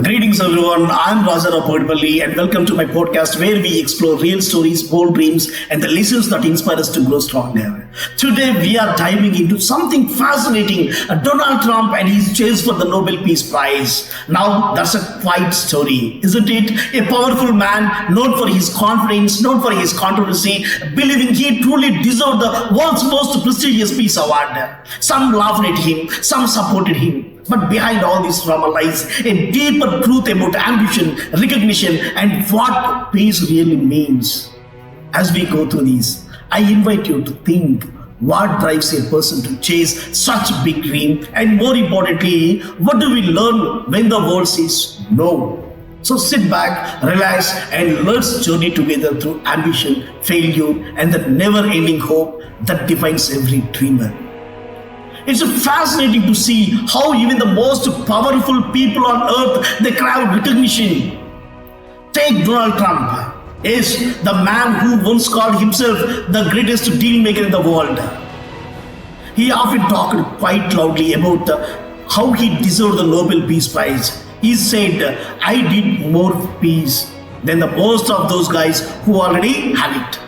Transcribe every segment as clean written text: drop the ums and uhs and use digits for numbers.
Greetings everyone, I'm RajaRao Pagidipalli and welcome to my podcast where we explore real stories, bold dreams and the lessons that inspire us to grow stronger. Today we are diving into something fascinating, Donald Trump and his chase for the Nobel Peace Prize. Now that's a quiet story, isn't it? A powerful man known for his confidence, known for his controversy, believing he truly deserved the world's most prestigious peace award. Some laughed at him, some supported him. But behind all this drama lies a deeper truth about ambition, recognition, and what peace really means. As we go through these, I invite you to think what drives a person to chase such a big dream, and more importantly, what do we learn when the world says no? So sit back, relax, and let's journey together through ambition, failure, and the never-ending hope that defines every dreamer. It's fascinating to see how even the most powerful people on earth, they crave recognition. Take Donald Trump. Yes, the man who once called himself the greatest deal maker in the world. He often talked quite loudly about how he deserved the Nobel Peace Prize. He said, I did more peace than the most of those guys who already had it.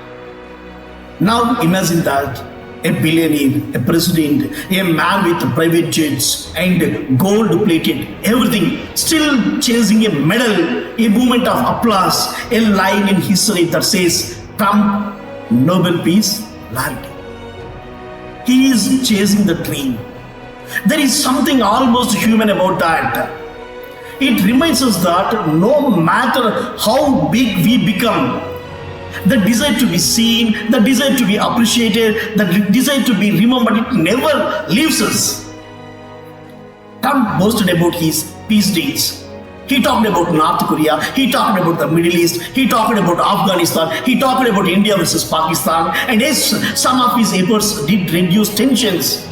Now imagine that. A billionaire, a president, a man with private jets and gold-plated everything, still chasing a medal, a moment of applause, a line in history that says, Trump, Nobel Peace, laureate. He is chasing the dream. There is something almost human about that. It reminds us that no matter how big we become, the desire to be seen, the desire to be appreciated, the desire to be remembered, it never leaves us. Trump boasted about his peace deals. He talked about North Korea, he talked about the Middle East, he talked about Afghanistan, he talked about India versus Pakistan, and yes, some of his efforts did reduce tensions.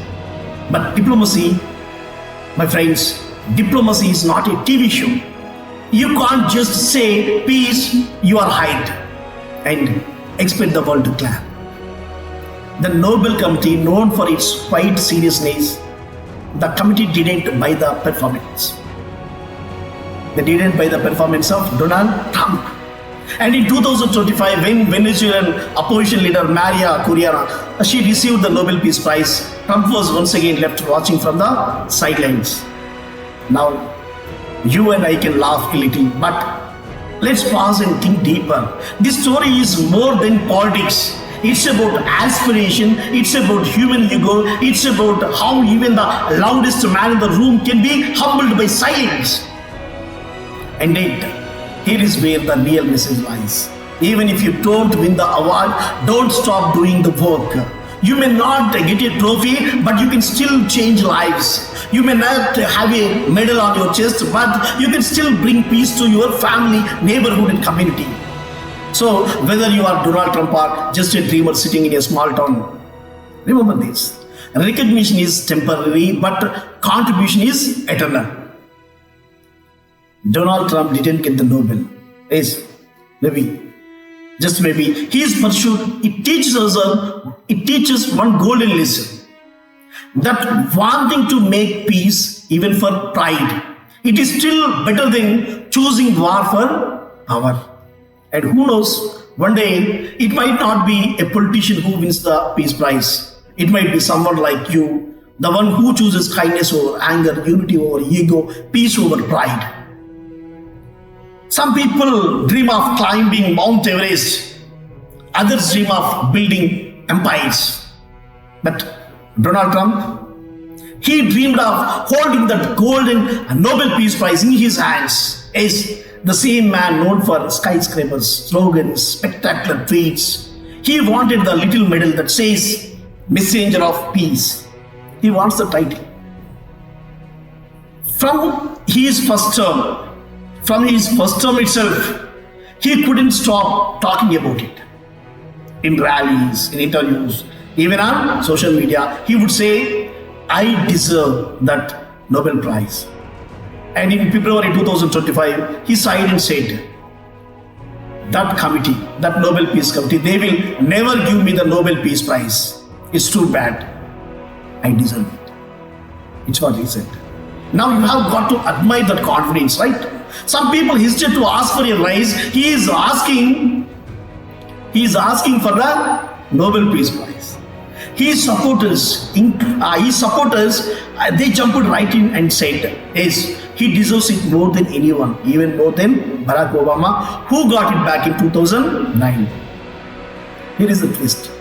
But diplomacy, my friends, diplomacy is not a TV show. You can't just say peace, you are hide and expect the world to clap. The Nobel Committee, known for its quiet seriousness, the committee didn't buy the performance. They didn't buy the performance of Donald Trump. And in 2025, when Venezuelan opposition leader Maria Correa, she received the Nobel Peace Prize, Trump was once again left watching from the sidelines. Now, you and I can laugh a little, but let's pause and think deeper. This story is more than politics. It's about aspiration, it's about human ego, it's about how even the loudest man in the room can be humbled by silence. And yet, here is where the real message lies. Even if you don't win the award, don't stop doing the work. You may not get a trophy, but you can still change lives. You may not have a medal on your chest, but you can still bring peace to your family, neighborhood, and community. So, whether you are Donald Trump or just a dreamer sitting in a small town, remember this. Recognition is temporary, but contribution is eternal. Donald Trump didn't get the Nobel. Yes, maybe. Just maybe his pursuit, it teaches one golden lesson, that wanting to make peace even for pride, it is still better than choosing war for power. And who knows, one day it might not be a politician who wins the peace prize. It might be someone like you, the one who chooses kindness over anger, unity over ego, peace over pride. Some people dream of climbing Mount Everest. Others dream of building empires. But Donald Trump, he dreamed of holding that golden Nobel Peace Prize in his hands. As the same man known for skyscrapers, slogans, spectacular tweets, he wanted the little medal that says, Messenger of Peace. He wants the title. From his first term itself, he couldn't stop talking about it. In rallies, in interviews, even on social media, he would say, I deserve that Nobel Prize. And in February 2025, he sighed and said, that committee, that Nobel Peace Committee, they will never give me the Nobel Peace Prize. It's too bad. I deserve it. It's what he said. Now you have got to admire that confidence, right? Some people hesitate to ask for a rise. He is asking for the Nobel Peace Prize. His supporters, they jumped right in and said, yes, he deserves it more than anyone, even more than Barack Obama, who got it back in 2009. Here is the twist.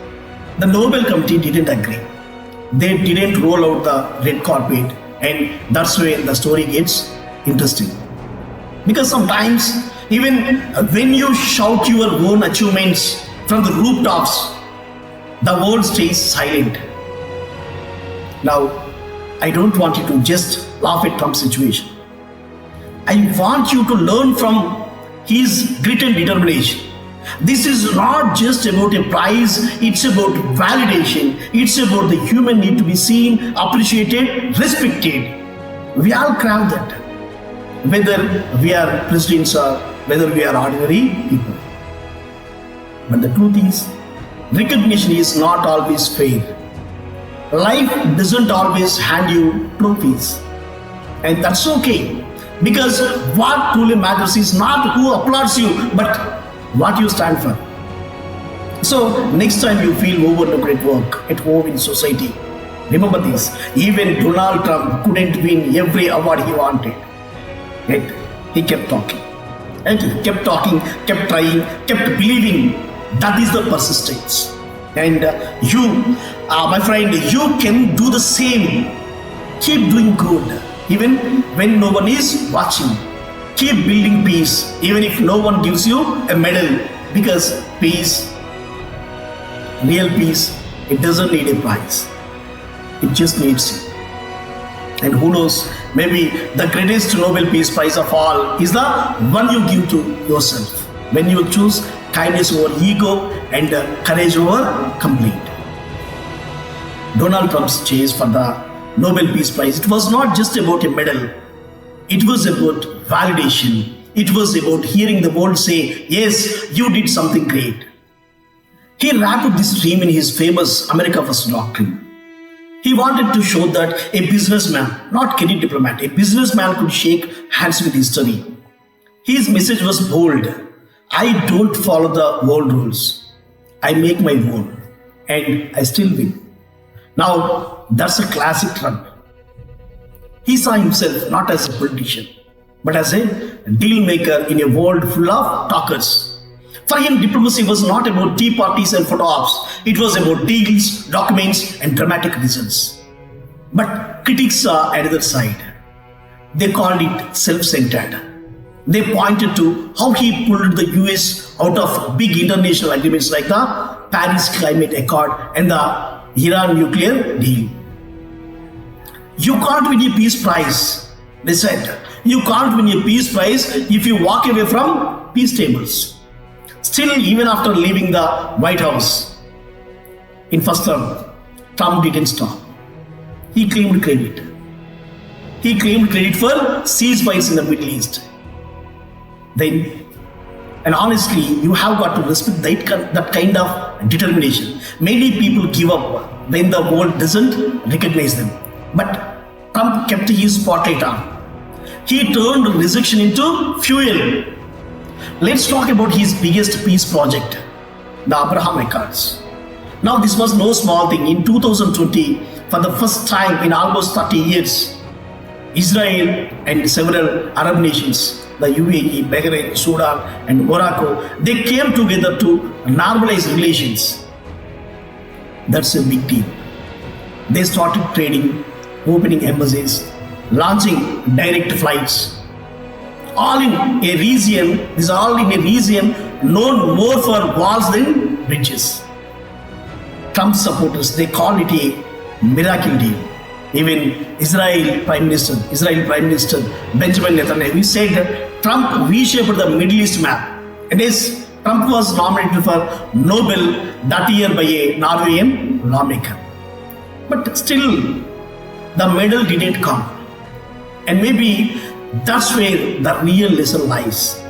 The Nobel Committee didn't agree. They didn't roll out the red carpet, and that's where the story gets interesting. Because sometimes, even when you shout your own achievements from the rooftops, the world stays silent. Now, I don't want you to just laugh at Trump's situation. I want you to learn from his grit and determination. This is not just about a prize, it's about validation. It's about the human need to be seen, appreciated, respected. We all crave that, whether we are presidents or whether we are ordinary people. But the truth is, recognition is not always fair. Life doesn't always hand you trophies. And that's okay. Because what truly matters is not who applauds you, but what you stand for. So, next time you feel overlooked at work, at home, in society, remember this. Even Donald Trump couldn't win every award he wanted. Yet, he kept talking. And he kept talking, kept trying, kept believing. That is the persistence. And you, my friend, you can do the same. Keep doing good, even when no one is watching. Keep building peace, even if no one gives you a medal. Because peace, real peace, it doesn't need a prize. It just needs you. And who knows, maybe the greatest Nobel Peace Prize of all is the one you give to yourself. When you choose kindness over ego and courage over complaint. Donald Trump's chase for the Nobel Peace Prize, it was not just about a medal. It was about validation. It was about hearing the world say, yes, you did something great. He wrapped this dream in his famous America First doctrine. He wanted to show that a businessman, not career diplomat, a businessman could shake hands with history. His message was bold. I don't follow the world rules. I make my own. And I still win. Now, that's a classic Trump. He saw himself not as a politician, but as a deal maker in a world full of talkers. For him, diplomacy was not about tea parties and photo ops. It was about deals, documents, and dramatic results. But critics saw another side. They called it self-centered. They pointed to how he pulled the US out of big international agreements like the Paris Climate Accord and the Iran nuclear deal. You can't win a peace prize, they said. You can't win a peace prize if you walk away from peace tables. Still, even after leaving the White House in first term, Trump didn't stop. He claimed credit. He claimed credit for ceasefires in the Middle East. Then, and honestly, you have got to respect that kind of determination. Many people give up when the world doesn't recognize them. But Trump kept his spotlight on. He turned rejection into fuel. Let's talk about his biggest peace project, the Abraham Accords. Now, this was no small thing. In 2020, for the first time in almost 30 years, Israel and several Arab nations, the UAE, Bahrain, Sudan, and Morocco, they came together to normalize relations. That's a big deal. They started trading, opening embassies, launching direct flights. All in a region known more for walls than bridges. Trump supporters, they call it a miracle deal. Even Israel Prime Minister Benjamin Netanyahu said that Trump reshaped the Middle East map. And yes, Trump was nominated for Nobel that year by a Norwegian lawmaker. But still, the medal didn't come. And maybe that's where the real lesson lies.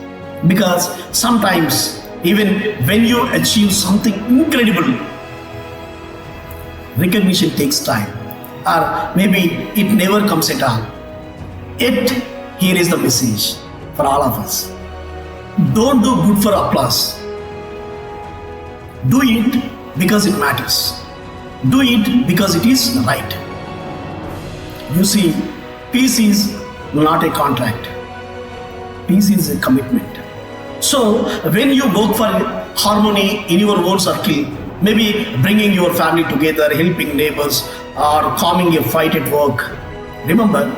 Because sometimes, even when you achieve something incredible, recognition takes time. Or maybe it never comes at all. Yet, here is the message. for all of us. Don't do good for applause. Do it because it matters. Do it because it is right. You see, peace is not a contract. Peace is a commitment. So, when you work for harmony in your own circle, maybe bringing your family together, helping neighbors, or calming a fight at work, remember,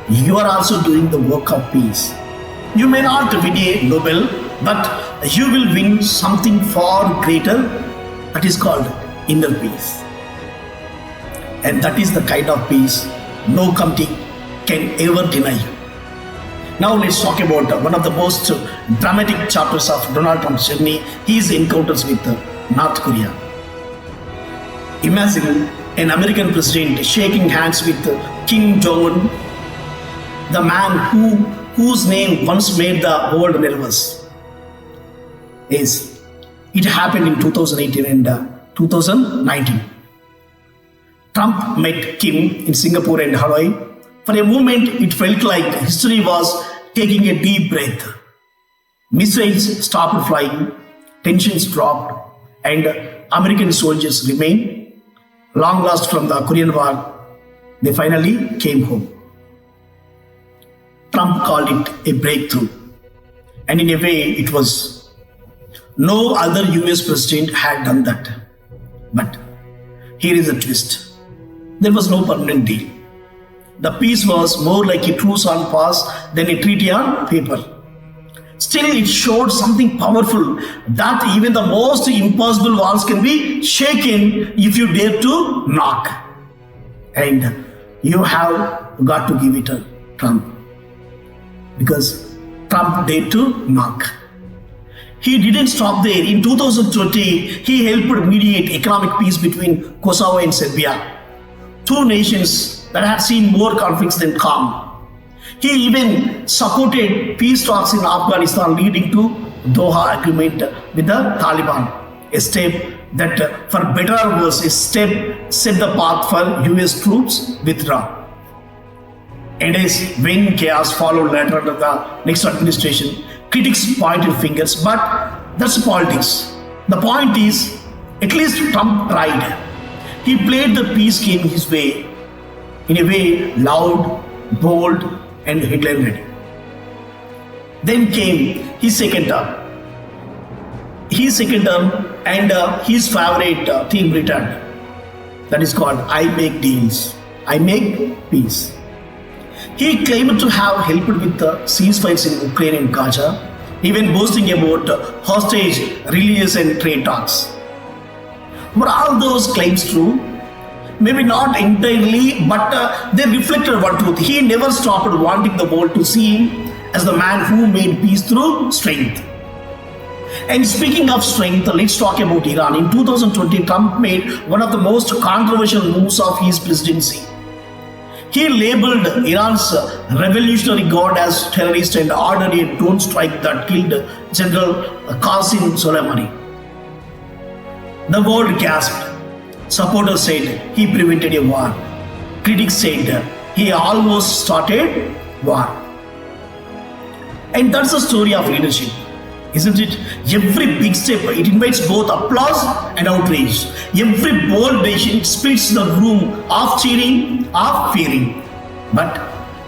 you are also doing the work of peace. You may not win a Nobel, but you will win something far greater that is called inner peace. And that is the kind of peace no committee can ever deny you. Now let's talk about one of the most dramatic chapters of Donald Trump's journey, his encounters with North Korea. Imagine an American president shaking hands with Kim Jong-un, the man whose name once made the world nervous. Yes, it happened in 2018 and 2019. Trump met Kim in Singapore and Hawaii. For a moment, it felt like history was taking a deep breath. Missiles stopped flying, tensions dropped, and American soldiers remained long lost from the Korean War. They finally came home. Trump called it a breakthrough. And in a way, it was. No other US president had done that. But here is a twist. There was no permanent deal. The peace was more like a truce on pass than a treaty on paper. Still, it showed something powerful, that even the most impossible walls can be shaken if you dare to knock. And you have got to give it to Trump. Because Trump dared to knock. He didn't stop there. In 2020, he helped mediate economic peace between Kosovo and Serbia, two nations that had seen more conflicts than calm. He even supported peace talks in Afghanistan leading to Doha agreement with the Taliban, a step that, for better or worse, a step set the path for US troops withdraw. And as when chaos followed later under the next administration, critics pointed fingers, but that's politics. The point is, at least Trump tried. He played the peace game his way, in a way loud, bold, and headline ready. Then came his second term. And his favorite theme returned. That is called I make deals, I make peace. He claimed to have helped with the ceasefires in Ukraine and Gaza, even boasting about hostage releases and trade talks. Were all those claims true? Maybe not entirely, but they reflected one truth. He never stopped wanting the world to see him as the man who made peace through strength. And speaking of strength, let's talk about Iran. In 2020, Trump made one of the most controversial moves of his presidency. He labeled Iran's revolutionary guard as terrorist and ordered a drone strike that killed General Qasem Soleimani. The world gasped. Supporters said he prevented a war. Critics said he almost started war. And that's the story of leadership, isn't it? Every big step, it invites both applause and outrage. Every bold decision splits the room of cheering, of fearing. But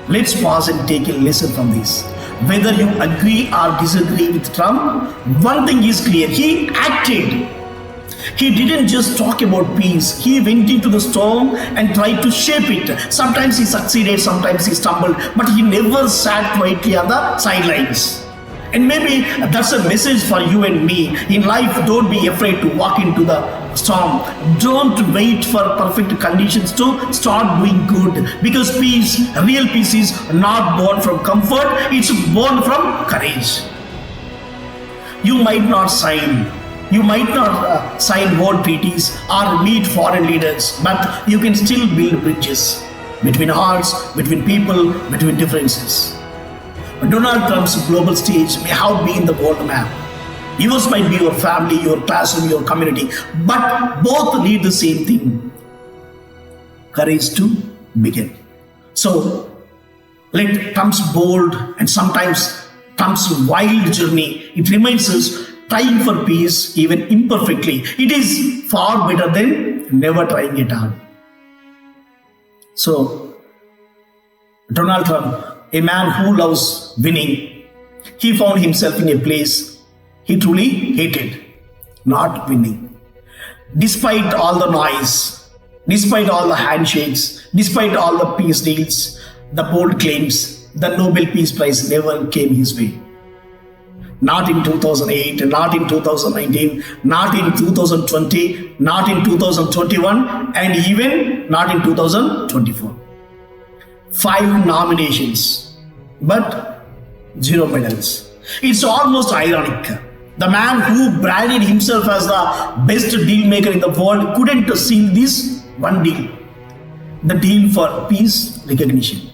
let's pause and take a lesson from this. Whether you agree or disagree with Trump, one thing is clear: he acted. He didn't just talk about peace. He went into the storm and tried to shape it. Sometimes he succeeded, sometimes he stumbled, but he never sat quietly on the sidelines. And maybe that's a message for you and me. In life, don't be afraid to walk into the storm. Don't wait for perfect conditions to start doing good. Because peace, real peace, is not born from comfort, it's born from courage. You might not sign world treaties or meet foreign leaders, but you can still build bridges between hearts, between people, between differences. Donald Trump's global stage may have been the world map. Yours might be your family, your classroom, your community, but both need the same thing: courage to begin. So let Trump's bold and sometimes Trump's wild journey, it reminds us trying for peace, even imperfectly, it is far better than never trying at all. So, Donald Trump, a man who loves winning, he found himself in a place he truly hated, not winning. Despite all the noise, despite all the handshakes, despite all the peace deals, the bold claims, the Nobel Peace Prize never came his way. Not in 2008, not in 2019, not in 2020, not in 2021, and even not in 2024. 5 nominations, but 0 medals. It's almost ironic. The man who branded himself as the best deal maker in the world couldn't seal this one deal, the deal for peace recognition.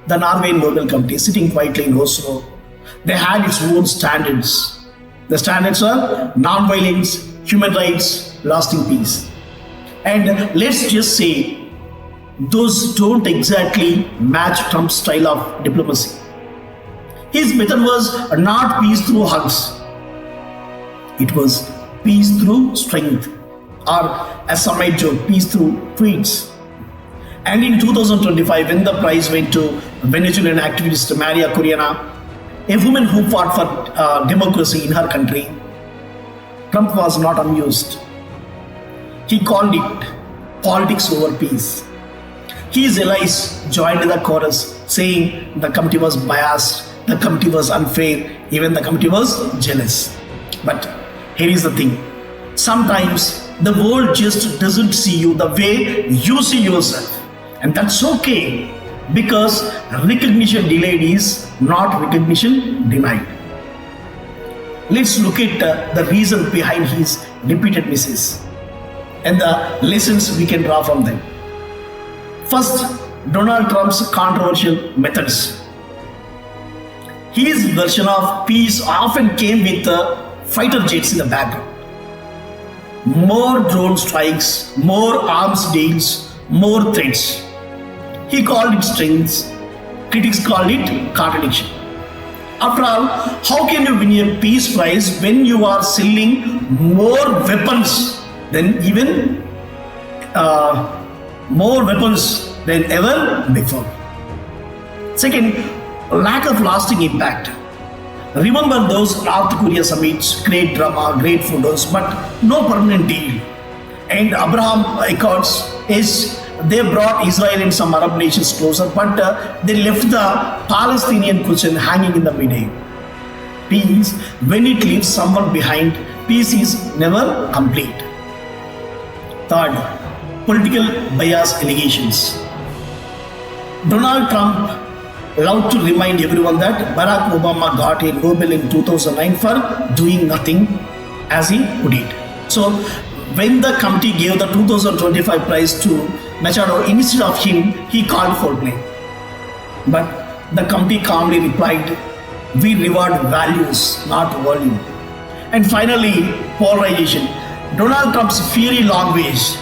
The Norwegian Nobel Committee, sitting quietly in Oslo, they had its own standards. The standards are non-violence, human rights, lasting peace. And let's just say, those don't exactly match Trump's style of diplomacy. His method was not peace through hugs. It was peace through strength, or as some might joke, peace through tweets. And in 2025, when the prize went to Venezuelan activist Maria Corina, a woman who fought for democracy in her country, Trump was not amused. He called it politics over peace. His allies joined the chorus, saying the committee was biased, the committee was unfair, even the committee was jealous. But here is the thing. Sometimes the world just doesn't see you the way you see yourself. And that's okay, because recognition delayed is not recognition denied. Let's look at the reason behind his repeated misses and the lessons we can draw from them. First, Donald Trump's controversial methods. His version of peace often came with fighter jets in the background. More drone strikes, more arms deals, more threats. He called it strengths. Critics called it contradiction. After all, how can you win a peace prize when you are selling more weapons than ever before? Second, lack of lasting impact. Remember those North Korea summits, great drama, great photos, but no permanent deal. And Abraham Accords is they brought Israel and some Arab nations closer, but they left the Palestinian question hanging in the midair. Peace, when it leaves someone behind, peace is never complete. Third, political bias allegations. Donald Trump loved to remind everyone that Barack Obama got a Nobel in 2009 for doing nothing, as he put it. So, when the committee gave the 2025 prize to Machado, instead of him, he called for blame. But the committee calmly replied, "We reward values, not volume." And finally, polarization. Donald Trump's fiery language,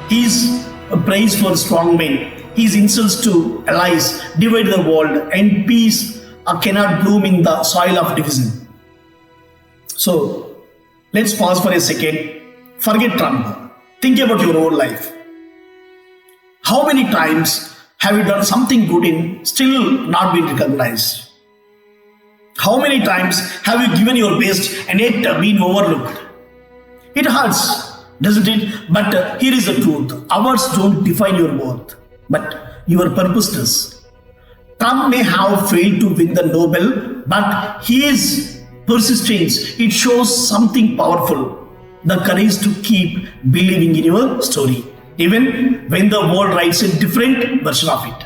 his praise for strong men, his insults to allies divide the world, and peace cannot bloom in the soil of division. So, let's pause for a second. Forget Trump. Think about your own life. How many times have you done something good in still not been recognized? How many times have you given your best and yet been overlooked? It hurts, doesn't it? But here is the truth. Awards don't define your worth, but your purpose does. Trump may have failed to win the Nobel, but his persistence, it shows something powerful. The courage to keep believing in your story, even when the world writes a different version of it.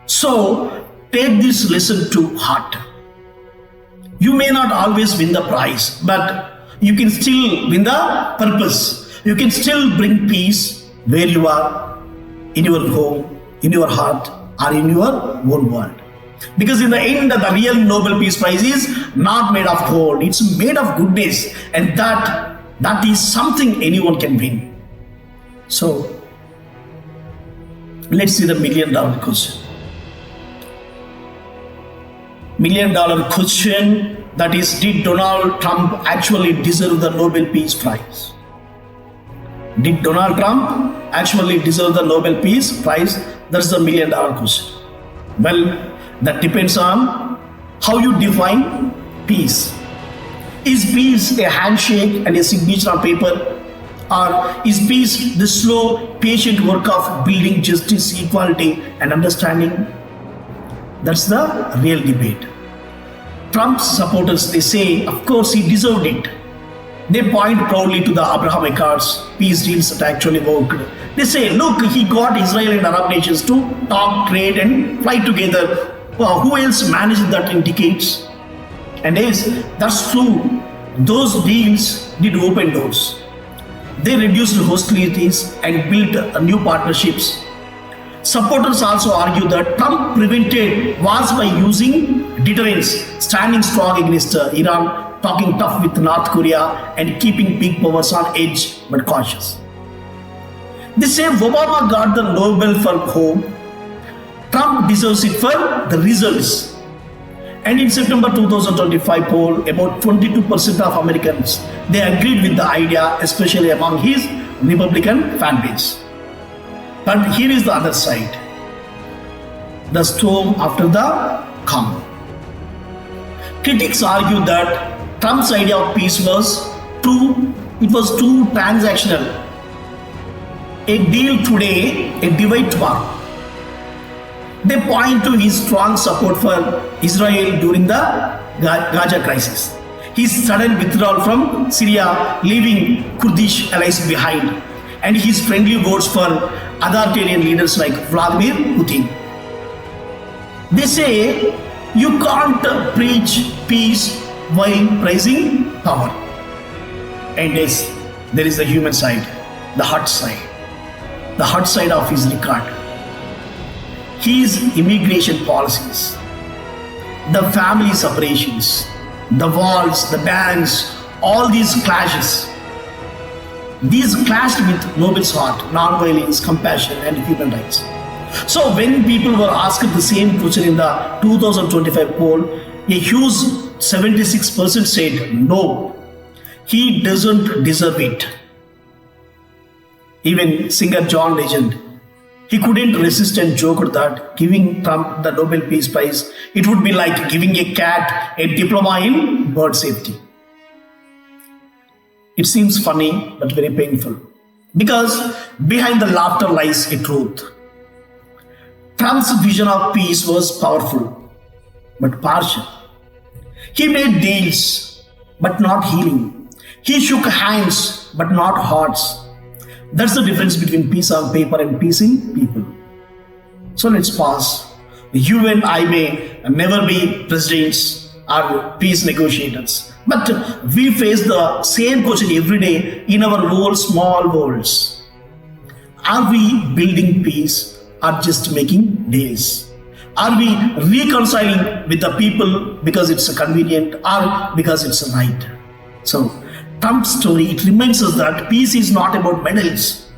So, take this lesson to heart. You may not always win the prize, but you can still win the purpose. You can still bring peace where you are, in your home, in your heart, or in your own world. Because in the end, the real Nobel Peace Prize is not made of gold, it's made of goodness, and that is something anyone can win. So, let's see the $1 million question. $1 million question, that is, did Donald Trump actually deserve the Nobel Peace Prize? Did Donald Trump actually deserve the Nobel Peace Prize? That's the $1 million question. Well, that depends on how you define peace. Is peace a handshake and a signature on paper? Or is peace the slow, patient work of building justice, equality, and understanding? That's the real debate. Trump's supporters, they say, of course, he deserved it. They point proudly to the Abraham Accords, peace deals that actually worked. They say, look, he got Israel and Arab nations to talk, trade, and fly together. Well, who else managed that in decades? And yes, that's true. Those deals did open doors. They reduced hostilities and built new partnerships. Supporters also argue that Trump prevented wars by using deterrence, standing strong against Iran, talking tough with North Korea, and keeping big powers on edge but cautious. They say Obama got the Nobel for hope. Trump deserves it for the results. And in September 2025 poll, about 22% of Americans, they agreed with the idea, especially among his Republican fan base. But here is the other side. The storm after the calm. Critics argue that Trump's idea of peace was too transactional. A deal today, a divide tomorrow. They point to his strong support for Israel during the Gaza crisis, his sudden withdrawal from Syria, leaving Kurdish allies behind, and his friendly votes for authoritarian leaders like Vladimir Putin. They say you can't preach peace while praising power. And yes, there is the human side, the hurt side of his record. His immigration policies, the family separations, the walls, the bans, all these clashes. These clashed with Nobel's heart, non-violence, compassion, and human rights. So when people were asked the same question in the 2025 poll, a huge 76% said no, he doesn't deserve it. Even singer John Legend, he couldn't resist and joked that giving Trump the Nobel Peace Prize, it would be like giving a cat a diploma in bird safety. It seems funny but very painful, because behind the laughter lies a truth. Trump's vision of peace was powerful but partial. He made deals but not healing. He shook hands but not hearts. That's the difference between peace on paper and peace in people. So let's pause. You and I may never be presidents or peace negotiators, but we face the same question every day in our own small worlds. Are we building peace or just making deals? Are we reconciling with the people because it's convenient or because it's right? So Trump's story, it reminds us that peace is not about medals.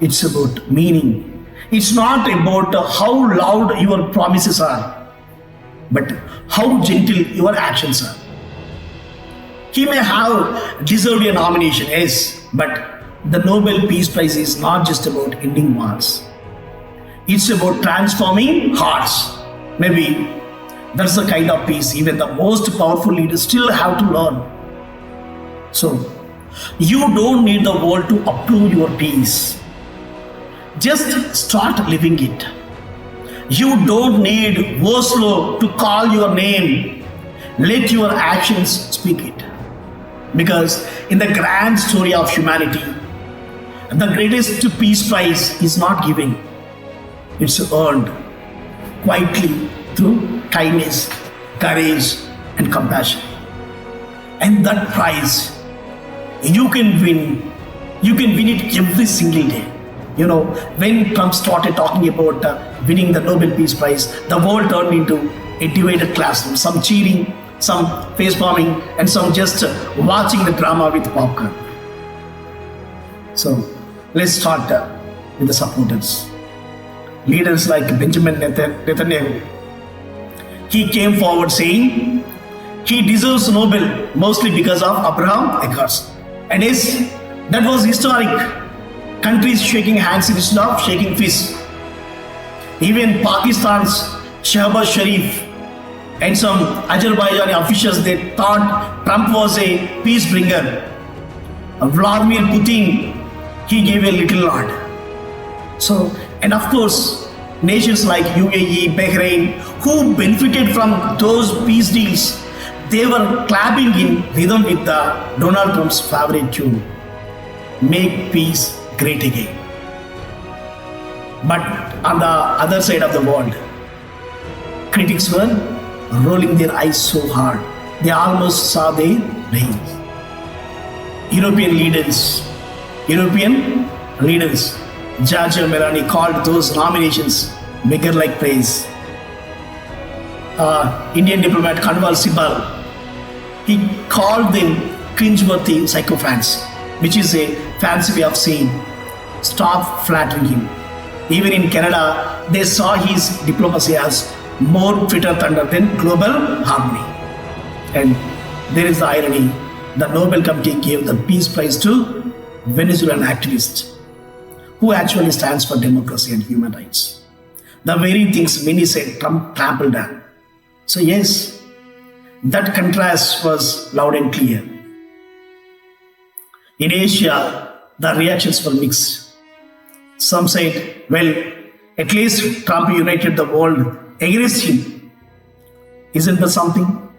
It's about meaning. It's not about how loud your promises are, but how gentle your actions are. He may have deserved a nomination, yes, but the Nobel Peace Prize is not just about ending wars. It's about transforming hearts. Maybe that's the kind of peace even the most powerful leaders still have to learn. So, you don't need the world to approve your peace. Just start living it. You don't need Oslo to call your name. Let your actions speak it. Because in the grand story of humanity, the greatest peace prize is not given. It's earned quietly through kindness, courage, and compassion. And that prize, you can win. You can win it every single day. You know, when Trump started talking about winning the Nobel Peace Prize, the world turned into a divided classroom. Some cheering, some face palming, and some just watching the drama with popcorn. So let's start with the supporters. Leaders like Benjamin Netanyahu. he came forward saying he deserves Nobel mostly because of Abraham Accords. And yes, that was historic. Countries shaking hands instead of shaking fists. Even Pakistan's Shehbaz Sharif and some Azerbaijani officials, they thought Trump was a peace bringer. Vladimir Putin, he gave a little nod. So, and of course, nations like UAE, Bahrain, who benefited from those peace deals, they were clapping in rhythm with the Donald Trump's favorite tune, "Make Peace Great Again." But on the other side of the world, critics were rolling their eyes so hard, they almost saw their brains. European leaders, Giorgia Meloni called those nominations beggar-like praise. Indian diplomat Kanwal Sibal, he called them cringeworthy sycophants, which is a fancy way of saying stop flattering him. Even in Canada, they saw his diplomacy as more Twitter thunder than global harmony. And there is the irony. The Nobel Committee gave the Peace Prize to Venezuelan activist who actually stands for democracy and human rights. The very things many said Trump trampled on. So yes, that contrast was loud and clear. In Asia, the reactions were mixed. Some said, well, at least Trump united the world against him. Isn't that something?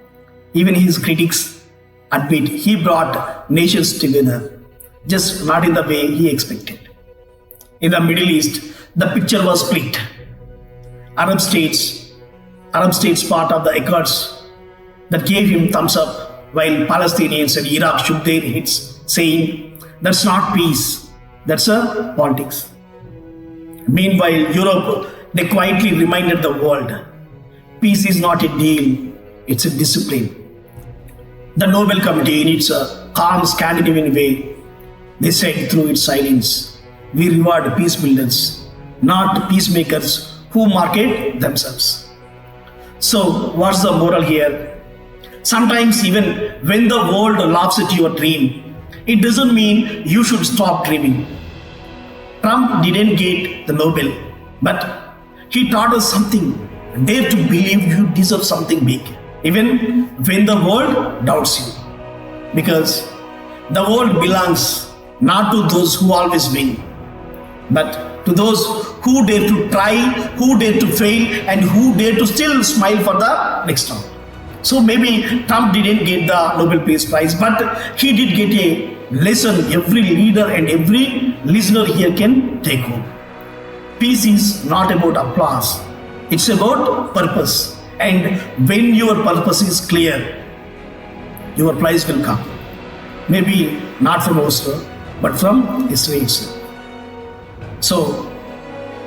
Even his critics admit he brought nations together, just not in the way he expected. In the Middle East, the picture was split. Arab states part of the Accords that gave him thumbs up, while Palestinians and Iraq shook their heads, saying, that's not peace, that's a politics. Meanwhile, Europe, they quietly reminded the world, peace is not a deal, it's a discipline. The Nobel Committee, in its calm Scandinavian way, they said through its silence, we reward peace builders, not peacemakers who market themselves. So, what's the moral here? Sometimes even when the world laughs at your dream, it doesn't mean you should stop dreaming. Trump didn't get the Nobel, but he taught us something. Dare to believe you deserve something big, even when the world doubts you. Because the world belongs not to those who always win, but to those who dare to try, who dare to fail, and who dare to still smile for the next round. So maybe Trump didn't get the Nobel Peace Prize, but he did get a lesson every leader and every listener here can take home. Peace is not about applause, it's about purpose. And when your purpose is clear, your prize will come. Maybe not from Oslo, but from history itself. So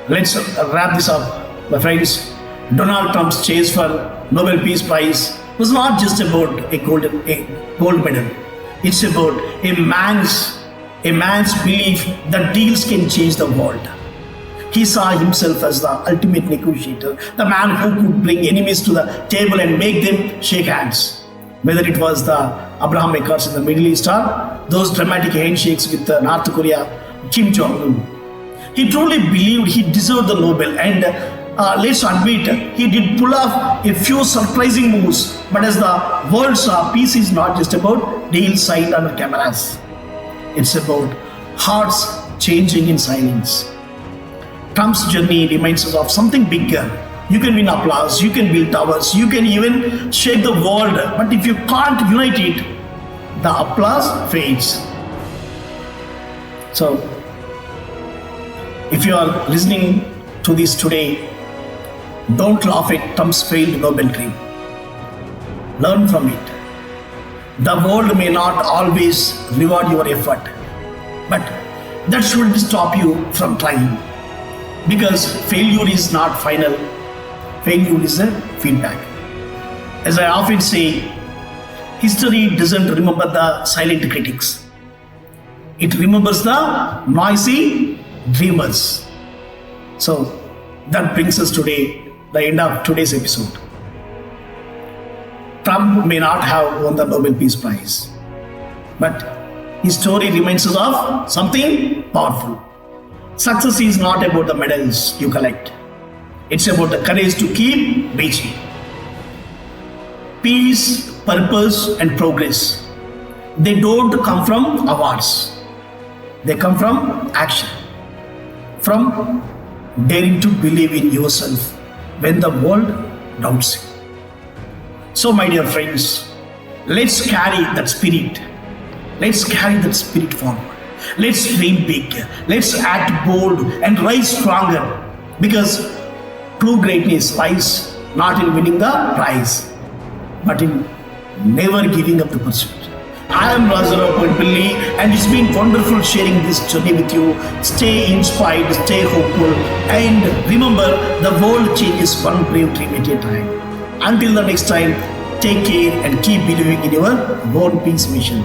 let's wrap this up, my friends. Donald Trump's chase for Nobel Peace Prize was not just about a gold medal. It's about a man's belief that deals can change the world. He saw himself as the ultimate negotiator, the man who could bring enemies to the table and make them shake hands. Whether it was the Abraham Accords in the Middle East or those dramatic handshakes with North Korea, Kim Jong-un. He truly believed he deserved the Nobel, and let's admit, he did pull off a few surprising moves. But as the world saw, peace is not just about deals signed under cameras. It's about hearts changing in silence. Trump's journey reminds us of something bigger. You can win applause, you can build towers, you can even shake the world. But if you can't unite it, the applause fades. So, if you are listening to this today, don't laugh at Trump's failed Nobel dream. Learn from it. The world may not always reward your effort, but that shouldn't stop you from trying. Because failure is not final, failure is a feedback. As I often say, history doesn't remember the silent critics. It remembers the noisy dreamers. So that brings us today the end of today's episode. Trump may not have won the Nobel Peace Prize, but his story reminds us of something powerful. Success is not about the medals you collect. It's about the courage to keep reaching. Peace, purpose, and progress, they don't come from awards. They come from action. From daring to believe in yourself when the world doubts you. So, my dear friends, let's carry that spirit. Let's carry that spirit forward. Let's dream big. Let's act bold and rise stronger. Because true greatness lies not in winning the prize, but in never giving up the pursuit. I am RajaRao Pagidipalli, and it's been wonderful sharing this journey with you. Stay inspired, stay hopeful, and remember, the world changes one brave dream at a time. Until the next time, take care and keep believing in your own peace mission.